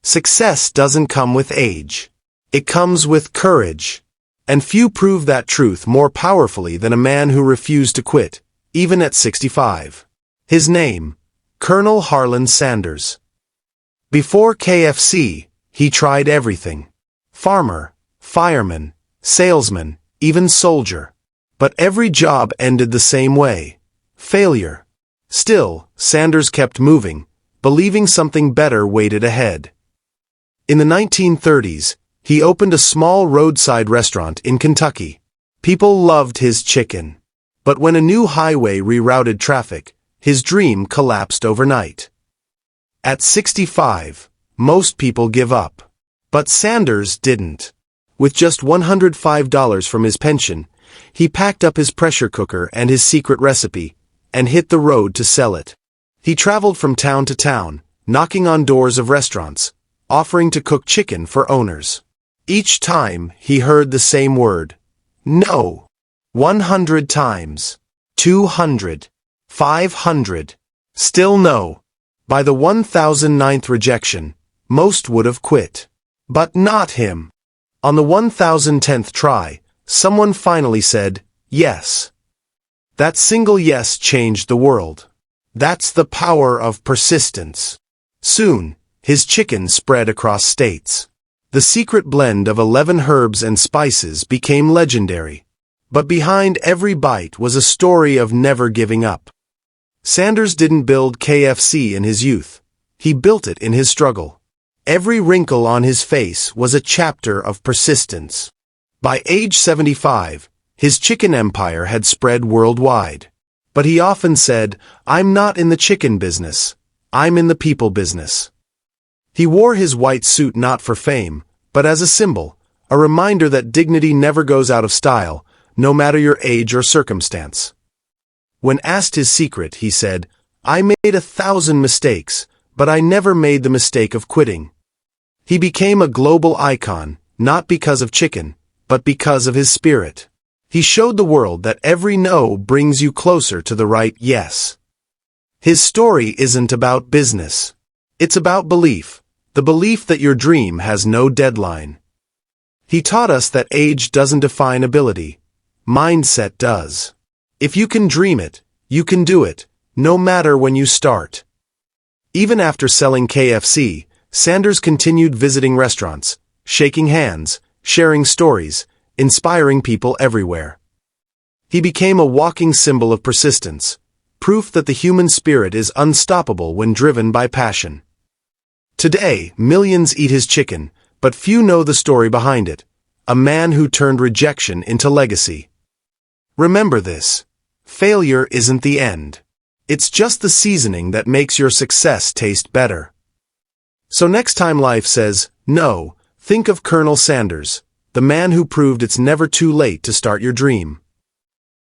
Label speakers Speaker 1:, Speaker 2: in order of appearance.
Speaker 1: Success doesn't come with age. It comes with courage. And few prove that truth more powerfully than a man who refused to quit, even at 65. His name, Colonel Harlan Sanders. Before KFC, he tried everything. Farmer, fireman, salesman, even soldier. But every job ended the same way. Failure. Still, Sanders kept moving, believing something better waited ahead. In the 1930s, he opened a small roadside restaurant in Kentucky. People loved his chicken. But when a new highway rerouted traffic, his dream collapsed overnight. At 65, most people give up. But Sanders didn't. With just $105 from his pension, he packed up his pressure cooker and his secret recipe, and hit the road to sell it. He traveled from town to town, knocking on doors of restaurants, offering to cook chicken for owners. Each time, he heard the same word. No. 100 times. 200. 500. Still no. By the 1009th rejection, most would have quit. But not him. On the 1010th try, someone finally said, yes. That single yes changed the world. That's the power of persistence. Soon, his chicken spread across states. The secret blend of 11 herbs and spices became legendary. But behind every bite was a story of never giving up. Sanders didn't build KFC in his youth. He built it in his struggle. Every wrinkle on his face was a chapter of persistence. By age 75, his chicken empire had spread worldwide. But he often said, "I'm not in the chicken business. I'm in the people business." He wore his white suit not for fame, but as a symbol, a reminder that dignity never goes out of style, no matter your age or circumstance. When asked his secret, he said, "I made 1,000 mistakes, but I never made the mistake of quitting." He became a global icon, not because of chicken, but because of his spirit. He showed the world that every no brings you closer to the right yes. His story isn't about business. It's about belief. The belief that your dream has no deadline. He taught us that age doesn't define ability. Mindset does. If you can dream it, you can do it, no matter when you start. Even after selling KFC, Sanders continued visiting restaurants, shaking hands, sharing stories, inspiring people everywhere. He became a walking symbol of persistence, proof that the human spirit is unstoppable when driven by passion. Today, millions eat his chicken, but few know the story behind it. A man who turned rejection into legacy. Remember this. Failure isn't the end. It's just the seasoning that makes your success taste better. So next time life says, no, think of Colonel Sanders, the man who proved it's never too late to start your dream.